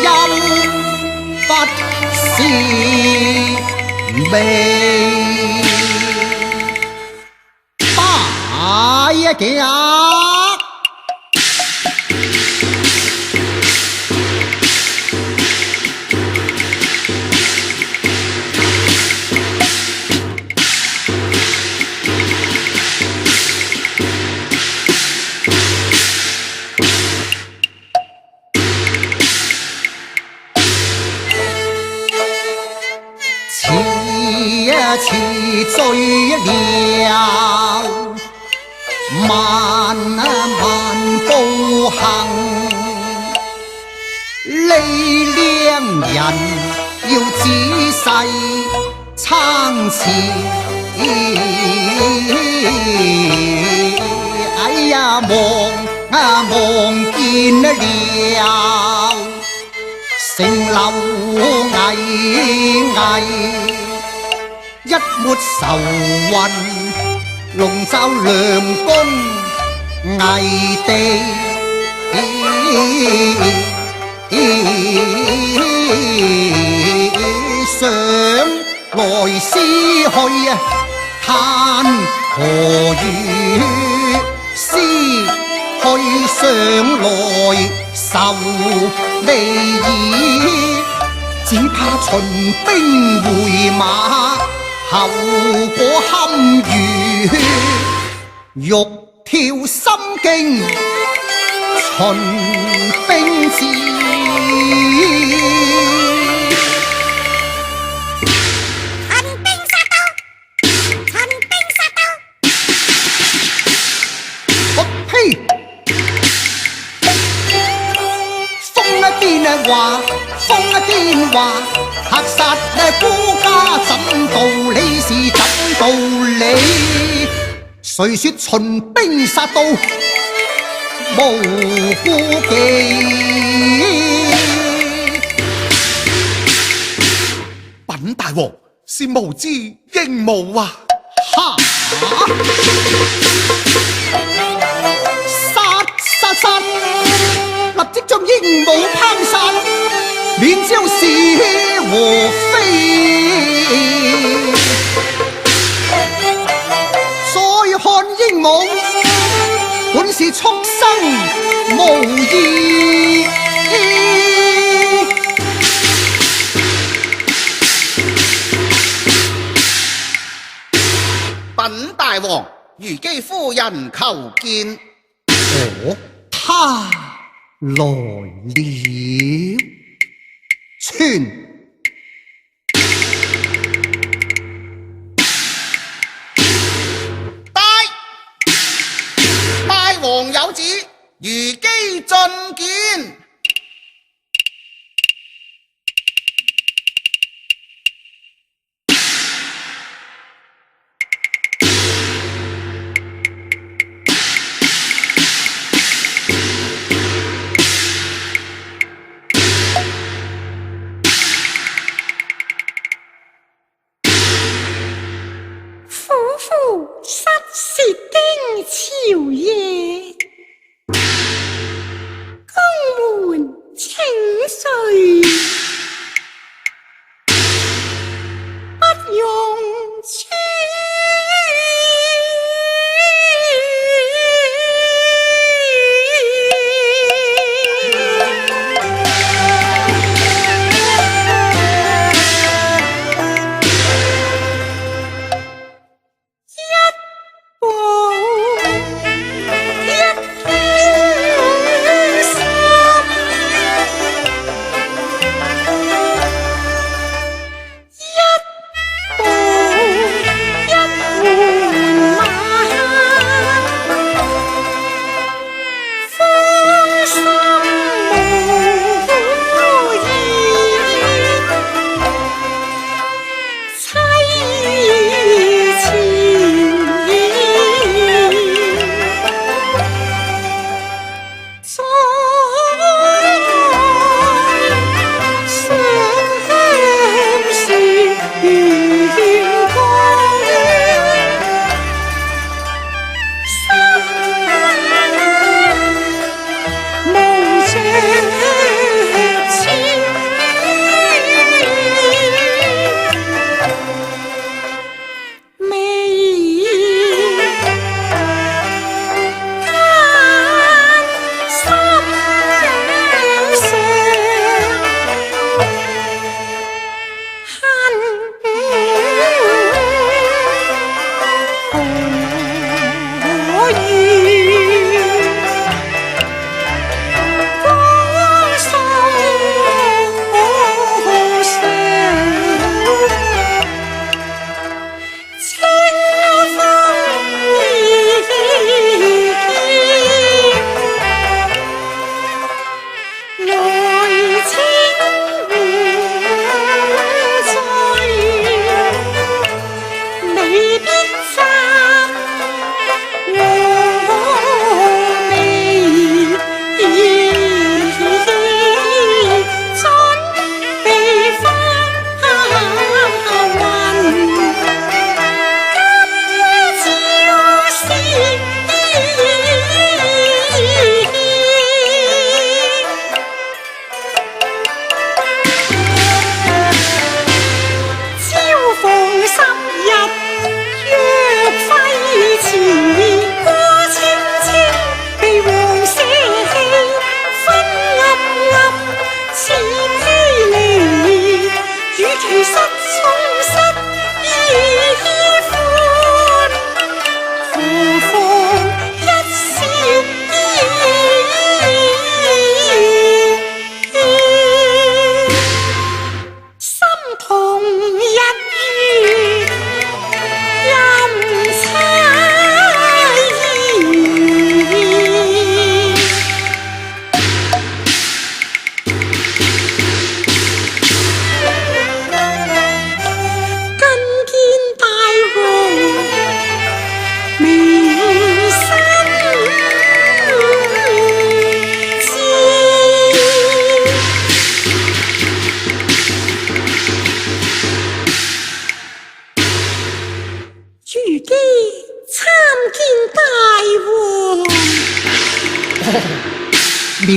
又不是美。大家似醉了，慢慢步行，呢兩人要仔細參視。哎呀，望見了城樓巍巍，一抹愁雲籠罩良宮危地。想來思去嘆何如，思去想來愁未已，只怕秦兵回馬，後果堪虞，欲跳心驚秦兵至。風一癲話，嚇殺孤家怎道理是怎道理？誰說秦兵殺到無顧忌？稟大王，是無知應無啊！哈！殺！立即將鸚鵡烹殺，免招是和非。再看鸚鵡，本是畜生無義。稟大王，虞姬夫人求見。哦，他來了。傳大王有旨，虞姬進見。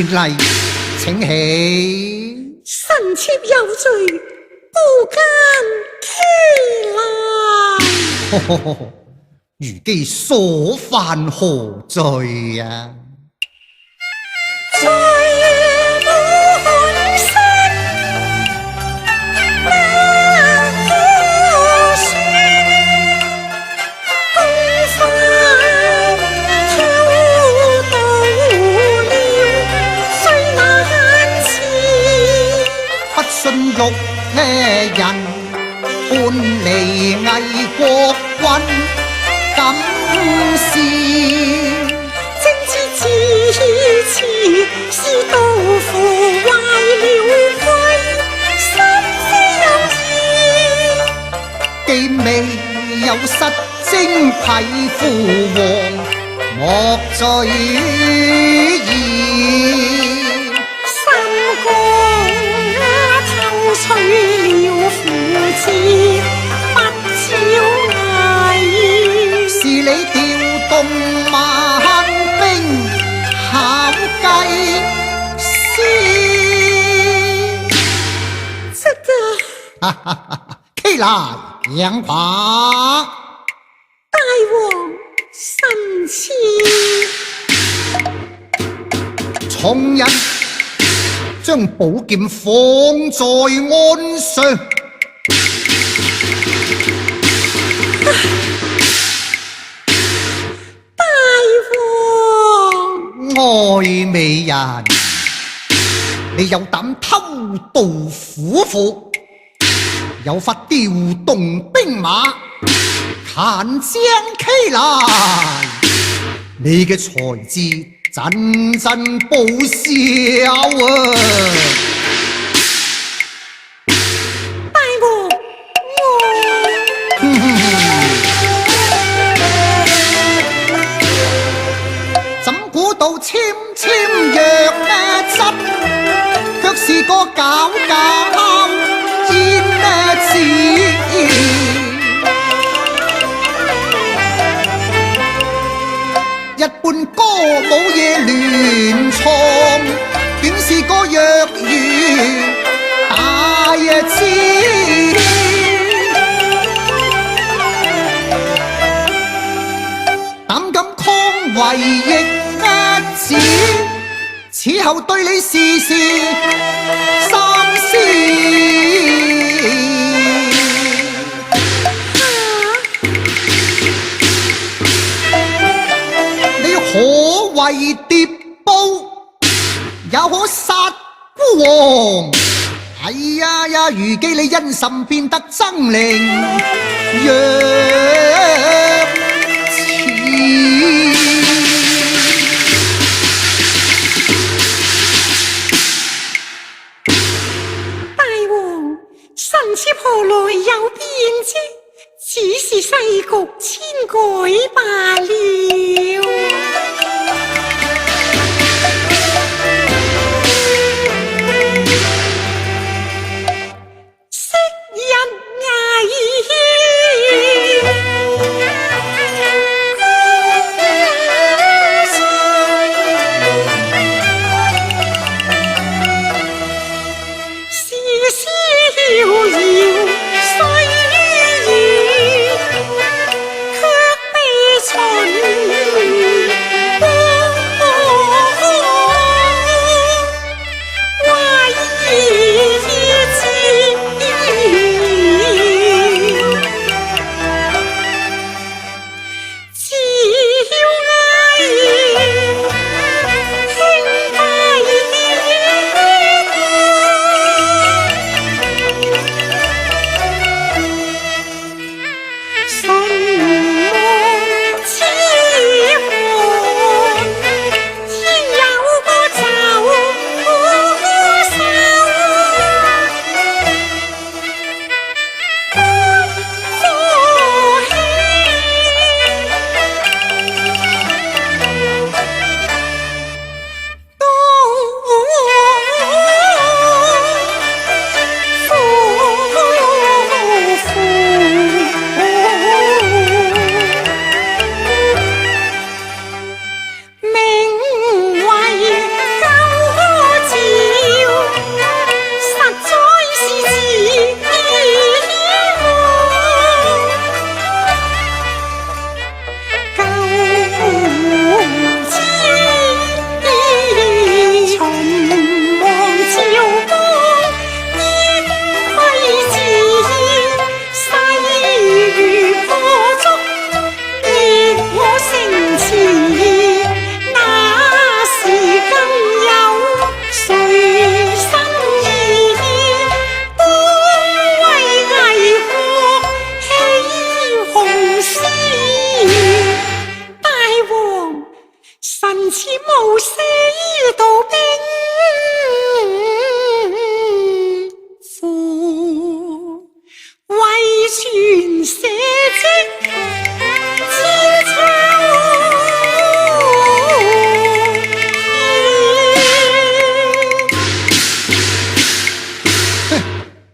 便嚟，請起。臣妾有罪，不敢欺來。虞姬所犯何罪啊？罪滿身，難負算，公法挑到了，最難辭。不信玉人搬離魏國君，敢是正知此次是杜甫壞了規，心非有意。既未有失征匹夫王，莫罪矣。三公抽取了父子，不招危。是你調動萬兵，巧計師。這個起來，讓把大王臣妾重人將寶劍放在案上。大王，愛美人，你有膽偷盜虎符，有法調動兵馬，彈將起來，你嘅才智真真報銷啊！大王，怎估到纖纖弱質，卻是個搞搞煙子。一般歌舞嘢亂創，竟是個弱魚大智。膽敢抗為逆子，此後對你事事三思。你可為蝶報，也可殺孤王。哎呀呀，虞姬你因甚變得猙獰弱似？大王，臣妾何來有變之？只是世局遷改罷了。昔日遙遙歲月，卻悲春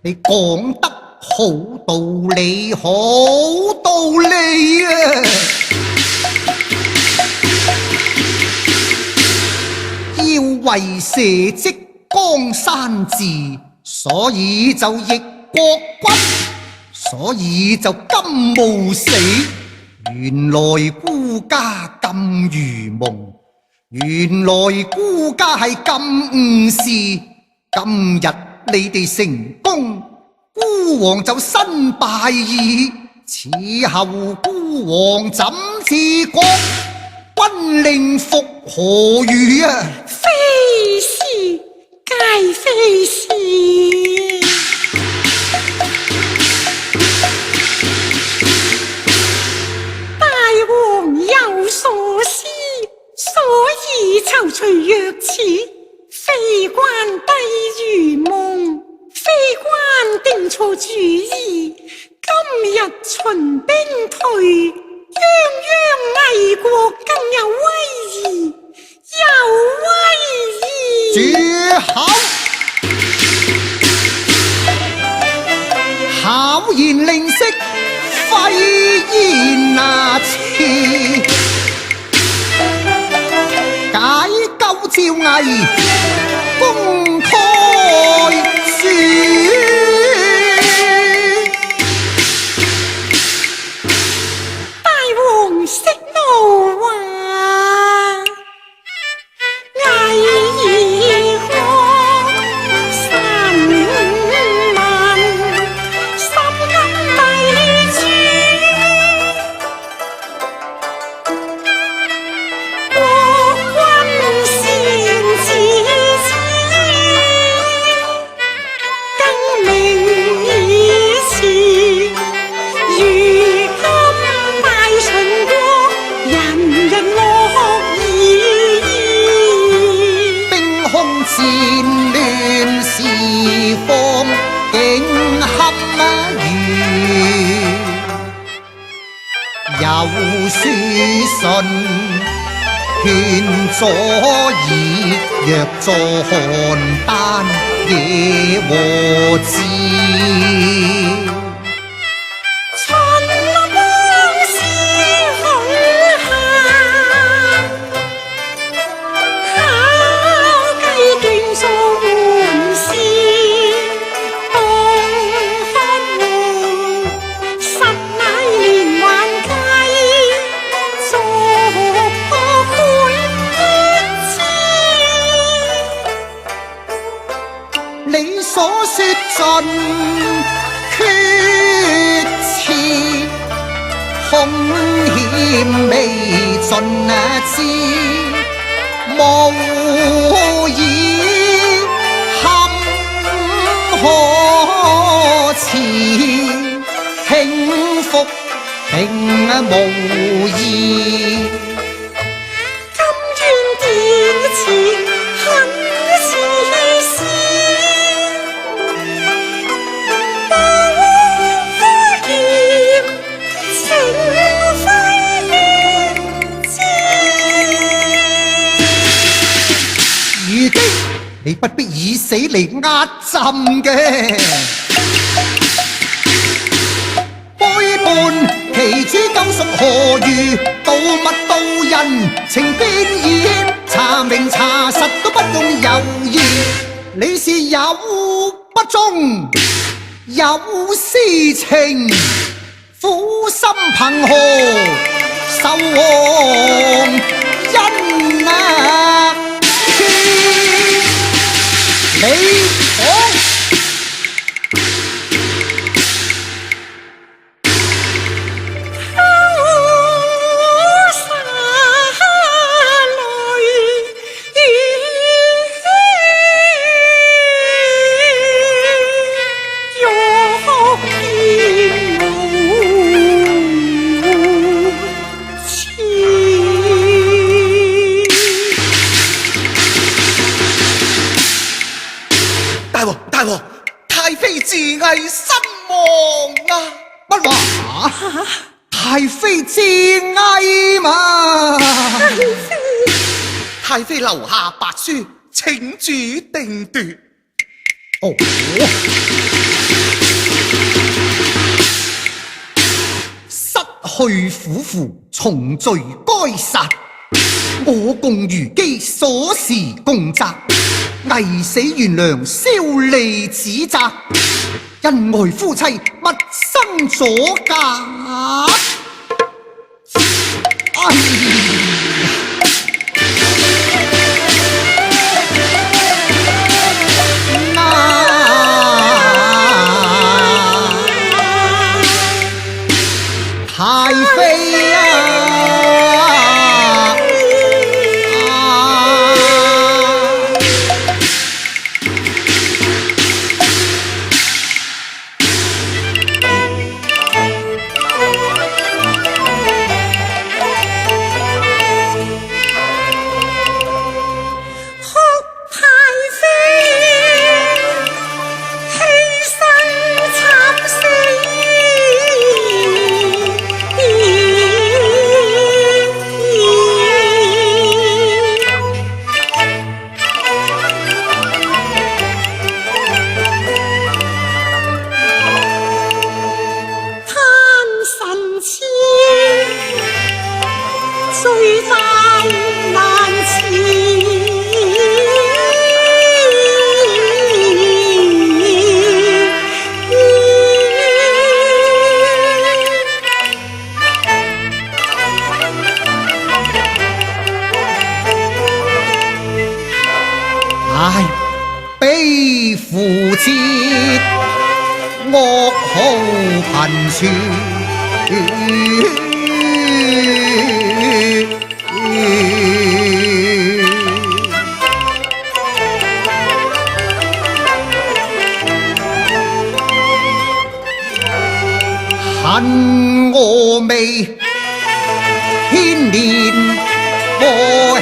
你講得好道理，好道理啊！要為社稷江山治，所以就逆國君，所以就甘冒死。原來孤家咁愚蒙，原來孤家係咁誤事。今日你哋成功，孤王就身敗矣。此後孤王怎治國？君令復何如啊？非是，皆非是。大王有所思，所以躊躇若此。非關低如夢，非關定錯主意。今日秦兵退，泱泱魏國更有威儀，有威儀。住口！巧言令色，廢言拿詞，解救趙魏，公開説。大王息怒話，魏國3萬，心甘帝主，國君善自此，更明以辭。如今大秦國，人人樂意。兵凶戰亂時況，竟堪虞。有書信勸左耳，若坐邯鄲野和之。秦王是恐嚇，考計斷數換事，東漢王實乃連環計，逐個會一次。你所說盡決詞，凶險未盡知，無以堪可辭，輕覆並無異。甘願點詞很是事，不嫌情非之。如今你不必以死嚟壓朕嘅，背叛其主救贖何如？盜物盜人情變異，查明查實都不用猶豫。你是有不忠，有私情，苦心憑何受皇恩啊？你講大王，太妃自縊身亡啊！乜話？太妃自縊嘛？太妃留下白書，請主定奪。哦。去夫婦，重罪該殺。我共虞姬所事共責，偽死原諒，消離指責。恩愛夫妻勿生阻隔。哎太妃啊！唉，悲父節，噩耗頻傳。恨我未牽連和氣。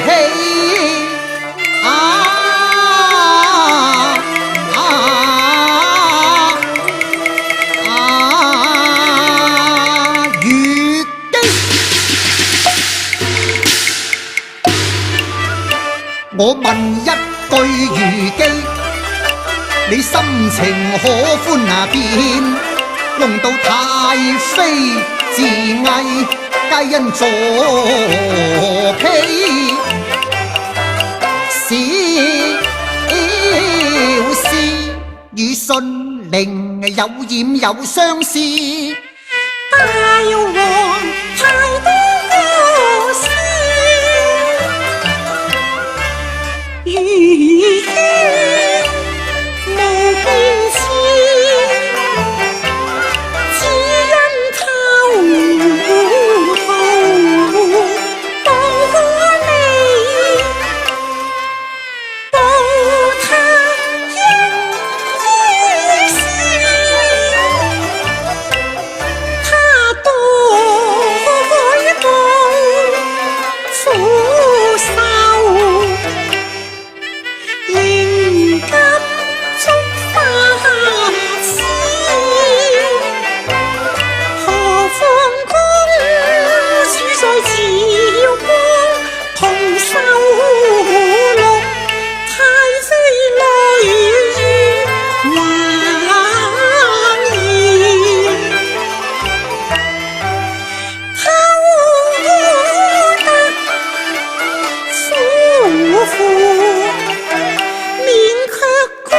我問一句虞姬，你心情可歡啊變？弄到太妃自縊，皆因左婢小事，與信陵有染有相似。大王太多事，虞姬無邊痴，只因他糊塗，報你，報他應依事。他多虛報苦愁，靈急觸發事，何況公主在朝光同受祿，太妃淚雨橫兒。他污得夫婦，免卻過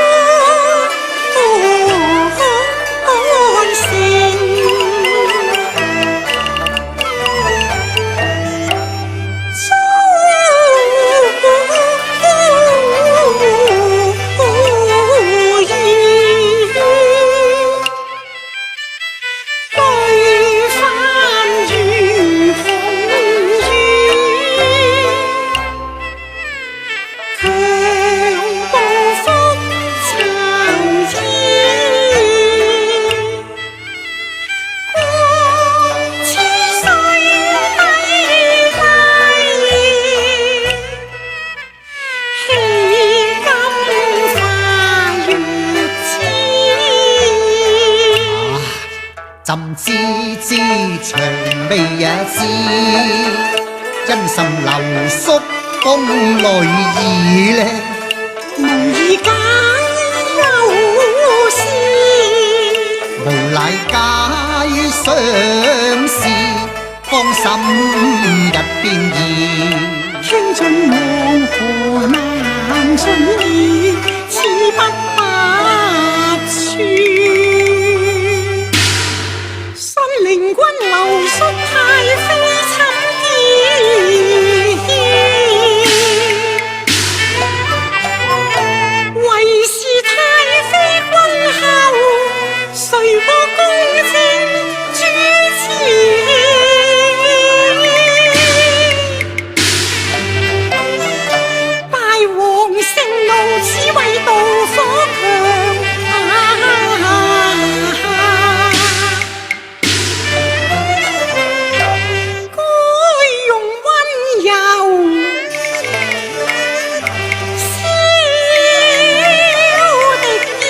朕知長未也知，因心流宿宮淚兒呢，無意解憂思，無賴解相思。芳心日變異。聽盡黃河南盡意，此不白處。新領軍留宿太妃寢殿，為是太妃君後，誰過公正主持。盛怒此為妒火強，該用溫柔消敵意。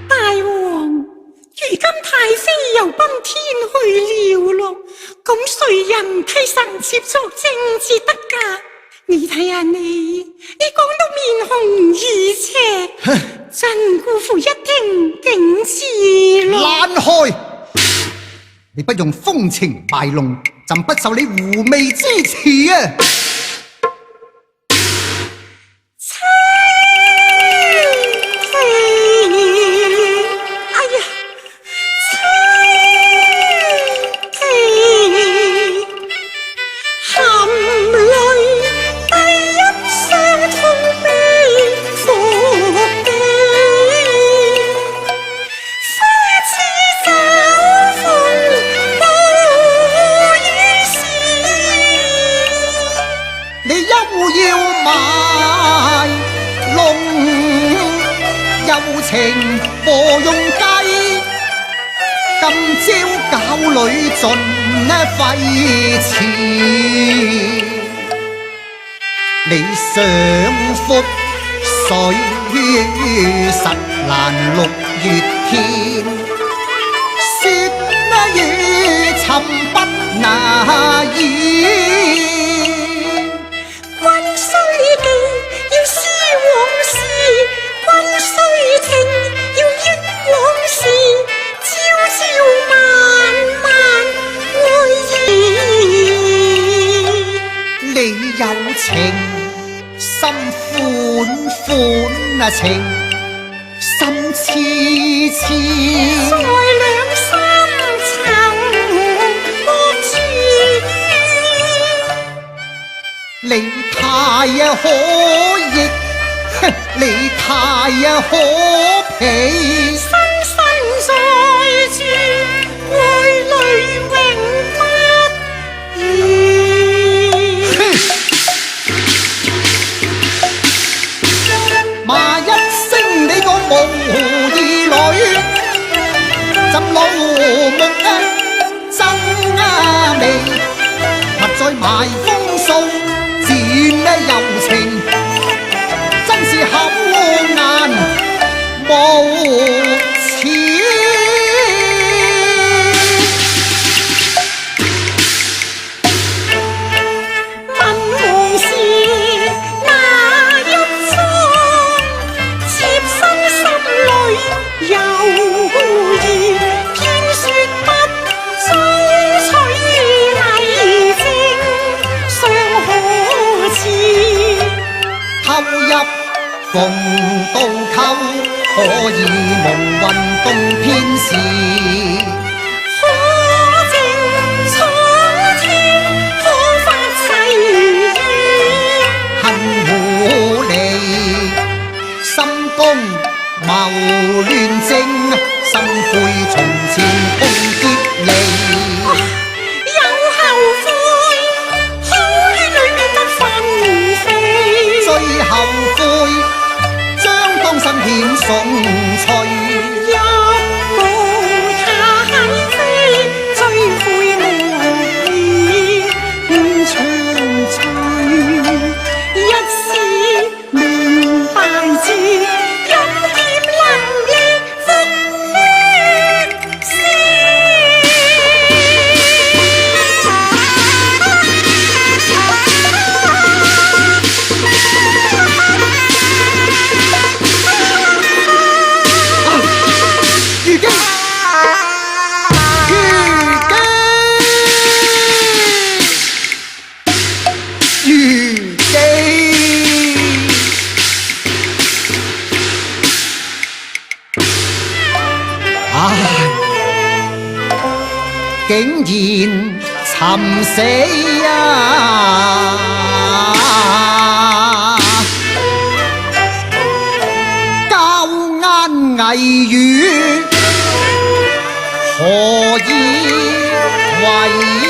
大王，如今太妃又奔天去了咯，咁誰人替臣妾作政至得噶？你睇下你講到面紅耳赤，真辜負一聽景致咯。懶開！你不用風情賣弄，朕不受你狐媚之詞啊！情何用計？今朝搞裏盡廢弛，你想福水實難6月天，雪雨沉不那淹。君須記要思往事，君須聽要憶往事，朝朝晚晚愛意。你有情，心款款情，心痴痴。在兩三層惡處，你太可逆，你太可皮。深深在住，愛淚永不移。罵一聲你個無義女，朕老木爭味，勿再賣風騷，賤柔情，真是口眼無恥。逢渡溝，可以夢運動遍時，可靜蒼天，可發誓言。恨狐狸，心公謀亂政，心悔從前共結離。有後悔，好戀裏變得紛飛，最後悔。當身獻送翠，一步太飛，追悔無意換長隨，一時明白字，任劍能力復血絲。竟然尋死交眼偽語何以為